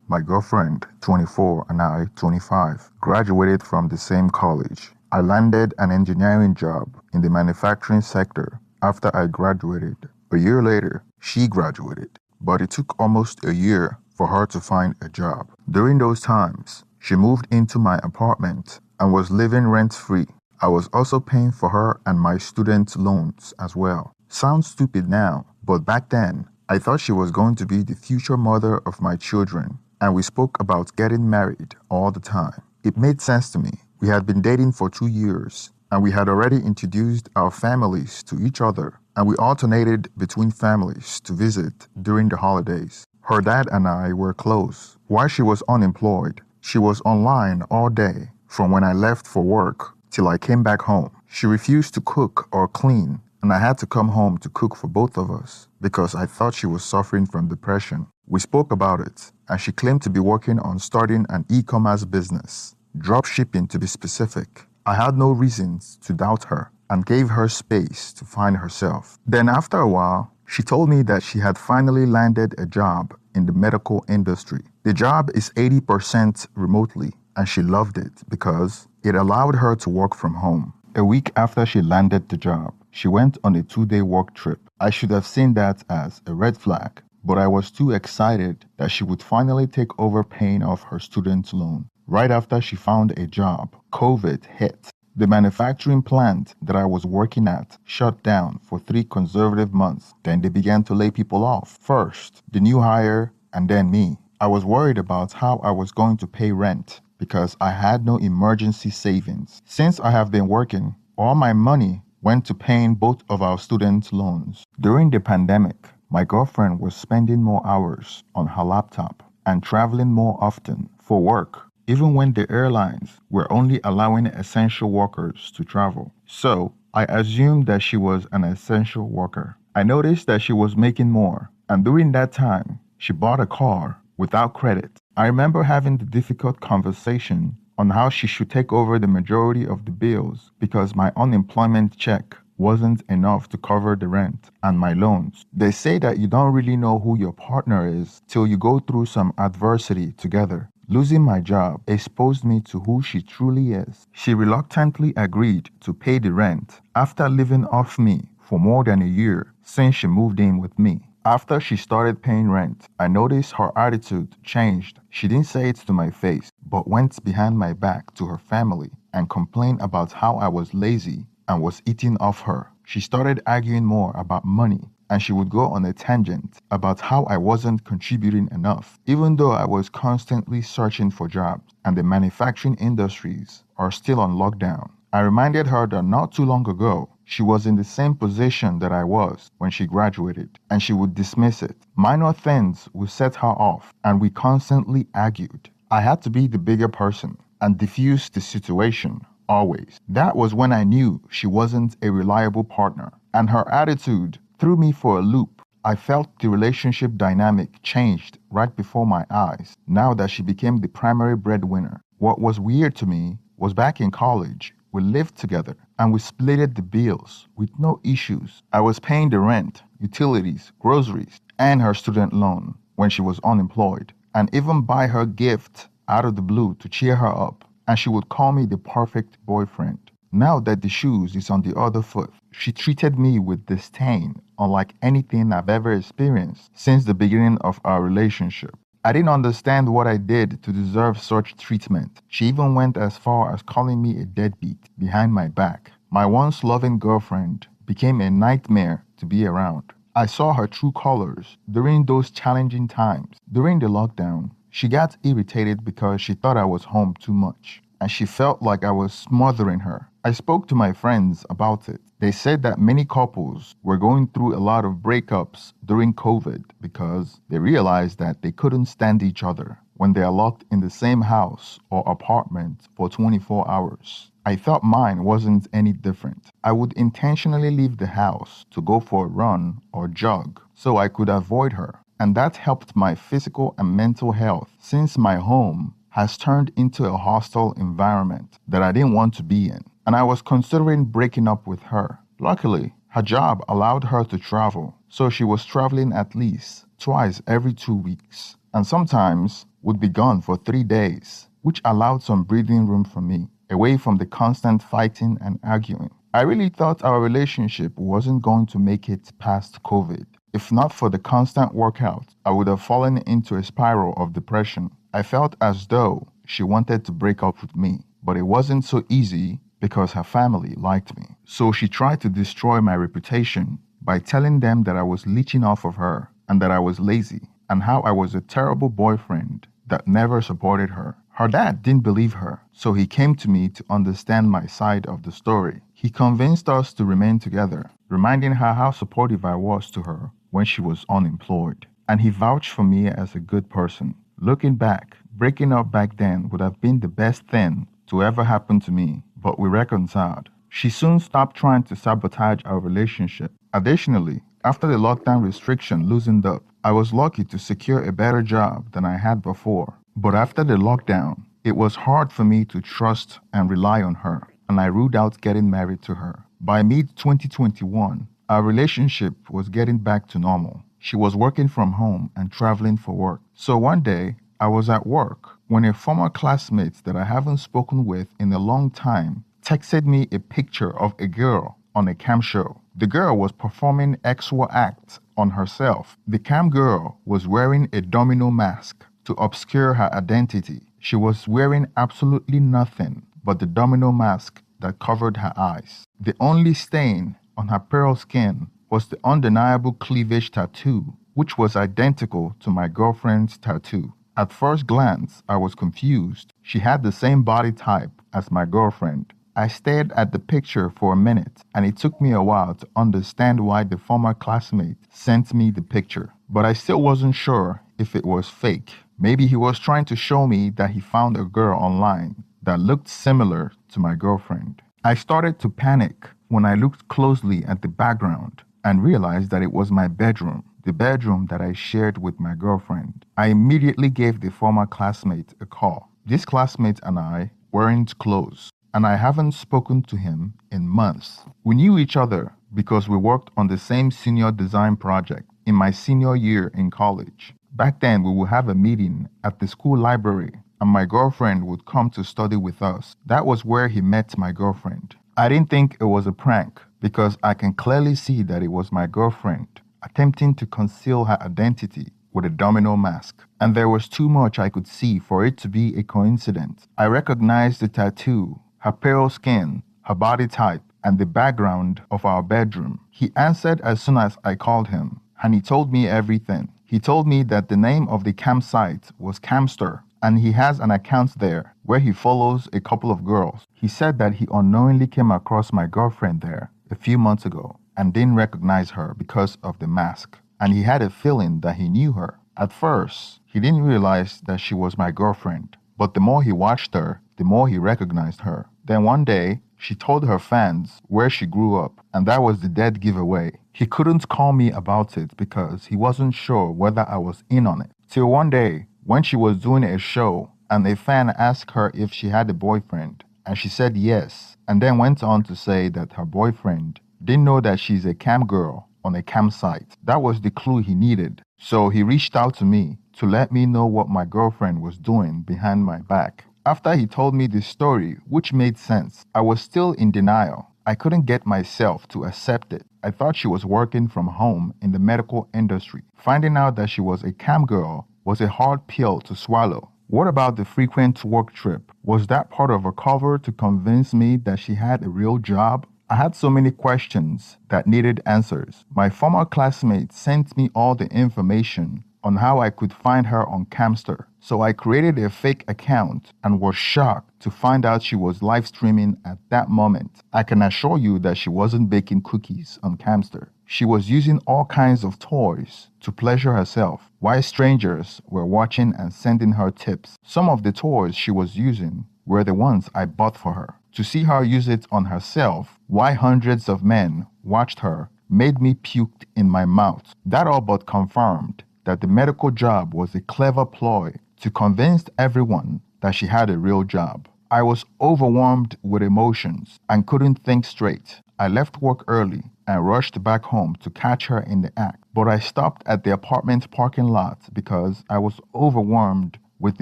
My girlfriend, 24, and I, 25, graduated from the same college. I landed an engineering job in the manufacturing sector after I graduated. A year later, she graduated, but it took almost a year for her to find a job. During those times, she moved into my apartment and was living rent-free. I was also paying for her and my student loans as well. Sounds stupid now, but back then, I thought she was going to be the future mother of my children, and we spoke about getting married all the time. It made sense to me. We had been dating for 2 years, and we had already introduced our families to each other, and we alternated between families to visit during the holidays. Her dad and I were close. While she was unemployed, she was online all day, from when I left for work till I came back home. She refused to cook or clean, and I had to come home to cook for both of us because I thought she was suffering from depression. We spoke about it, and she claimed to be working on starting an e-commerce business, drop shipping to be specific. I had no reasons to doubt her and gave her space to find herself. Then after a while, she told me that she had finally landed a job in the medical industry. The job is 80% remotely, and she loved it because it allowed her to work from home. A week after she landed the job, she went on a 2-day work trip. I should have seen that as a red flag, but I was too excited that she would finally take over paying off her student loan. Right after she found a job, COVID hit. The manufacturing plant that I was working at shut down for 3 consecutive months. Then they began to lay people off. First, the new hire, and then me. I was worried about how I was going to pay rent because I had no emergency savings. Since I have been working, all my money went to paying both of our student loans. During the pandemic, my girlfriend was spending more hours on her laptop and traveling more often for work, even when the airlines were only allowing essential workers to travel. So, I assumed that she was an essential worker. I noticed that she was making more, and during that time, she bought a car without credit. I remember having the difficult conversation on how she should take over the majority of the bills because my unemployment check wasn't enough to cover the rent and my loans. They say that you don't really know who your partner is till you go through some adversity together. Losing my job exposed me to who she truly is. She reluctantly agreed to pay the rent after living off me for more than a year since she moved in with me. After she started paying rent, I noticed her attitude changed. She didn't say it to my face, but went behind my back to her family and complained about how I was lazy and was eating off her. She started arguing more about money, and she would go on a tangent about how I wasn't contributing enough, even though I was constantly searching for jobs and the manufacturing industries are still on lockdown. I reminded her that not too long ago, she was in the same position that I was when she graduated, and she would dismiss it. Minor things would set her off, and we constantly argued. I had to be the bigger person and diffuse the situation, always. That was when I knew she wasn't a reliable partner, and her attitude threw me for a loop. I felt the relationship dynamic changed right before my eyes, now that she became the primary breadwinner. What was weird to me was back in college, we lived together and we splitted the bills with no issues. I was paying the rent, utilities, groceries, and her student loan when she was unemployed, and even buy her gift out of the blue to cheer her up, and she would call me the perfect boyfriend. Now that the shoes is on the other foot, she treated me with disdain, unlike anything I've ever experienced since the beginning of our relationship. I didn't understand what I did to deserve such treatment. She even went as far as calling me a deadbeat behind my back. My once loving girlfriend became a nightmare to be around. I saw her true colors during those challenging times. During the lockdown, she got irritated because she thought I was home too much, and she felt like I was smothering her. I spoke to my friends about it. They said that many couples were going through a lot of breakups during COVID because they realized that they couldn't stand each other when they are locked in the same house or apartment for 24 hours. I thought mine wasn't any different. I would intentionally leave the house to go for a run or jog so I could avoid her, and that helped my physical and mental health since my home has turned into a hostile environment that I didn't want to be in, and I was considering breaking up with her. Luckily, her job allowed her to travel, so she was traveling at least twice every 2 weeks, and sometimes would be gone for 3 days, which allowed some breathing room for me, away from the constant fighting and arguing. I really thought our relationship wasn't going to make it past COVID. If not for the constant workout, I would have fallen into a spiral of depression. I felt as though she wanted to break up with me, but it wasn't so easy because her family liked me. So she tried to destroy my reputation by telling them that I was leeching off of her and that I was lazy and how I was a terrible boyfriend that never supported her. Her dad didn't believe her, so he came to me to understand my side of the story. He convinced us to remain together, reminding her how supportive I was to her when she was unemployed. And he vouched for me as a good person. Looking back, breaking up back then would have been the best thing to ever happen to me, but we reconciled. She soon stopped trying to sabotage our relationship. Additionally, after the lockdown restriction loosened up, I was lucky to secure a better job than I had before. But after the lockdown, it was hard for me to trust and rely on her, and I ruled out getting married to her. By mid-2021, our relationship was getting back to normal. She was working from home and traveling for work. So one day, I was at work when a former classmate that I haven't spoken with in a long time texted me a picture of a girl on a cam show. The girl was performing actual acts on herself. The cam girl was wearing a domino mask to obscure her identity. She was wearing absolutely nothing but the domino mask that covered her eyes. The only stain on her pale skin was the undeniable cleavage tattoo, which was identical to my girlfriend's tattoo. At first glance, I was confused. She had the same body type as my girlfriend. I stared at the picture for a minute, and it took me a while to understand why the former classmate sent me the picture. But I still wasn't sure if it was fake. Maybe he was trying to show me that he found a girl online that looked similar to my girlfriend. I started to panic when I looked closely at the background and realized that it was my bedroom, the bedroom that I shared with my girlfriend. I immediately gave the former classmate a call. This classmate and I weren't close, and I haven't spoken to him in months. We knew each other because we worked on the same senior design project in my senior year in college. Back then, we would have a meeting at the school library, and my girlfriend would come to study with us. That was where he met my girlfriend. I didn't think it was a prank because I can clearly see that it was my girlfriend attempting to conceal her identity with a domino mask. And there was too much I could see for it to be a coincidence. I recognized the tattoo, her pale skin, her body type, and the background of our bedroom. He answered as soon as I called him, and he told me everything. He told me that the name of the campsite was Camster, and he has an account there where he follows a couple of girls. He said that he unknowingly came across my girlfriend there a few months ago and didn't recognize her because of the mask, and he had a feeling that he knew her. At first, he didn't realize that she was my girlfriend, but the more he watched her, the more he recognized her. Then one day, she told her fans where she grew up, and that was the dead giveaway. He couldn't call me about it because he wasn't sure whether I was in on it. Till one day, when she was doing a show, and a fan asked her if she had a boyfriend, and she said yes, and then went on to say that her boyfriend didn't know that she's a cam girl on a campsite. That was the clue he needed. So he reached out to me to let me know what my girlfriend was doing behind my back. After he told me this story, which made sense, I was still in denial. I couldn't get myself to accept it. I thought she was working from home in the medical industry. Finding out that she was a cam girl was a hard pill to swallow. What about the frequent work trip? Was that part of a cover to convince me that she had a real job? I had so many questions that needed answers. My former classmate sent me all the information on how I could find her on Camster. So I created a fake account and was shocked to find out she was live streaming at that moment. I can assure you that she wasn't baking cookies on Camster. She was using all kinds of toys to pleasure herself, while strangers were watching and sending her tips. Some of the toys she was using were the ones I bought for her. To see her use it on herself, while hundreds of men watched her, made me puke in my mouth. That all but confirmed that the medical job was a clever ploy to convince everyone that she had a real job. I was overwhelmed with emotions and couldn't think straight. I left work early and rushed back home to catch her in the act, but I stopped at the apartment parking lot because I was overwhelmed with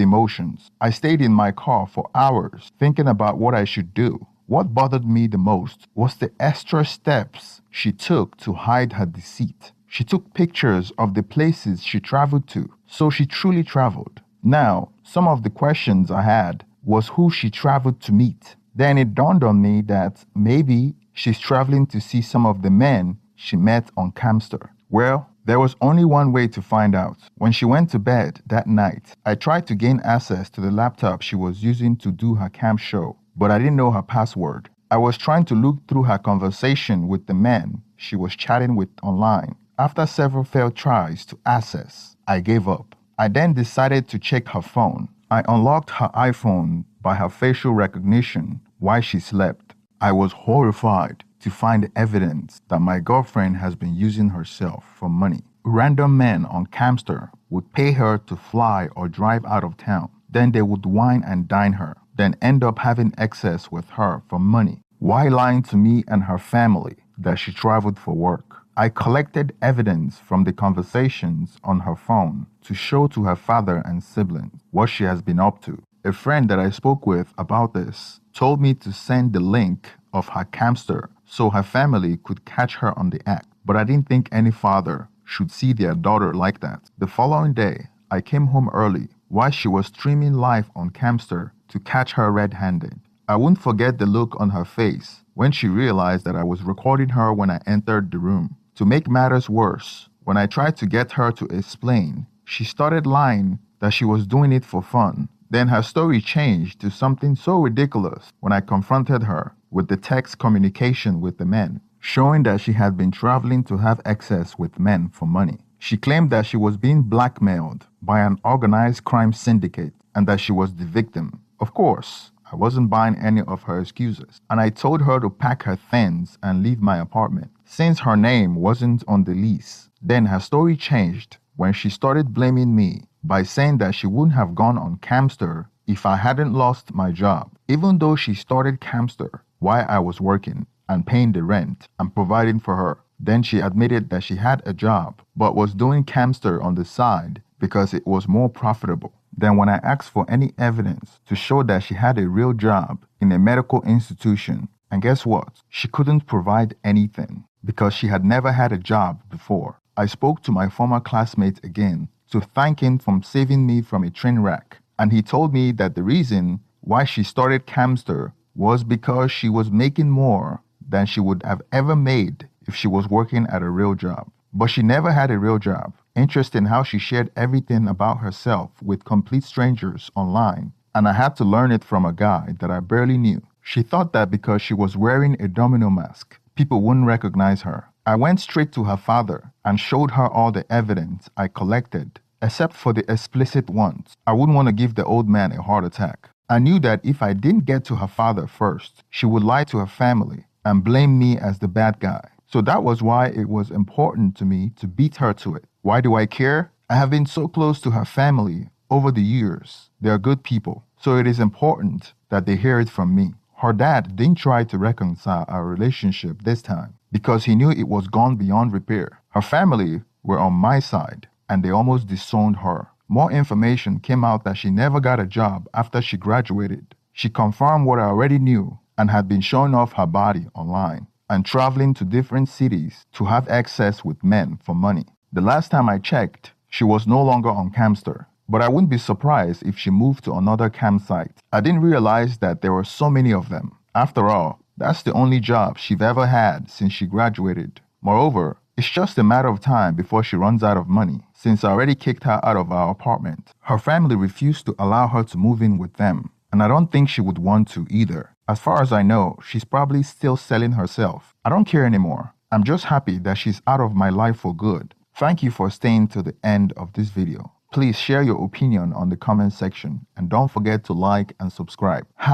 emotions. I stayed in my car for hours thinking about what I should do. What bothered me the most was the extra steps she took to hide her deceit. She took pictures of the places she traveled to, so she truly traveled. Now, some of the questions I had was who she traveled to meet. Then it dawned on me that maybe she's traveling to see some of the men she met on Camster. Well, there was only one way to find out. When she went to bed that night, I tried to gain access to the laptop she was using to do her camp show, but I didn't know her password. I was trying to look through her conversation with the men she was chatting with online. After several failed tries to access, I gave up. I then decided to check her phone. I unlocked her iPhone by her facial recognition while she slept. I was horrified to find evidence that my girlfriend has been using herself for money. Random men on Camster would pay her to fly or drive out of town. Then they would wine and dine her, then end up having excess with her for money, while lying to me and her family that she traveled for work. I collected evidence from the conversations on her phone to show to her father and siblings what she has been up to. A friend that I spoke with about this told me to send the link of her Camster so her family could catch her on the act. But I didn't think any father should see their daughter like that. The following day, I came home early while she was streaming live on Camster to catch her red-handed. I won't forget the look on her face when she realized that I was recording her when I entered the room. To make matters worse, when I tried to get her to explain, she started lying that she was doing it for fun. Then her story changed to something so ridiculous when I confronted her with the text communication with the men, showing that she had been traveling to have excess with men for money. She claimed that she was being blackmailed by an organized crime syndicate and that she was the victim. Of course, I wasn't buying any of her excuses, and I told her to pack her things and leave my apartment, since her name wasn't on the lease. Then her story changed when she started blaming me by saying that she wouldn't have gone on Camster if I hadn't lost my job, even though she started Camster while I was working and paying the rent and providing for her. Then she admitted that she had a job but was doing Camster on the side because it was more profitable. Then when I asked for any evidence to show that she had a real job in a medical institution, and guess what? She couldn't provide anything because she had never had a job before. I spoke to my former classmate again to thank him for saving me from a train wreck, and he told me that the reason why she started Camster was because she was making more than she would have ever made if she was working at a real job. But she never had a real job. Interesting how she shared everything about herself with complete strangers online, and I had to learn it from a guy that I barely knew. She thought that because she was wearing a domino mask, people wouldn't recognize her. I went straight to her father and showed her all the evidence I collected, except for the explicit ones. I wouldn't want to give the old man a heart attack. I knew that if I didn't get to her father first, she would lie to her family and blame me as the bad guy. So that was why it was important to me to beat her to it. Why do I care? I have been so close to her family over the years. They are good people, so it is important that they hear it from me. Her dad didn't try to reconcile our relationship this time because he knew it was gone beyond repair. Her family were on my side and they almost disowned her. More information came out that she never got a job after she graduated. She confirmed what I already knew and had been showing off her body online and traveling to different cities to have access with men for money. The last time I checked, she was no longer on Camster, but I wouldn't be surprised if she moved to another campsite. I didn't realize that there were so many of them. After all, that's the only job she's ever had since she graduated. Moreover, it's just a matter of time before she runs out of money, since I already kicked her out of our apartment. Her family refused to allow her to move in with them, and I don't think she would want to either. As far as I know, she's probably still selling herself. I don't care anymore. I'm just happy that she's out of my life for good. Thank you for staying to the end of this video. Please share your opinion on the comment section and don't forget to like and subscribe.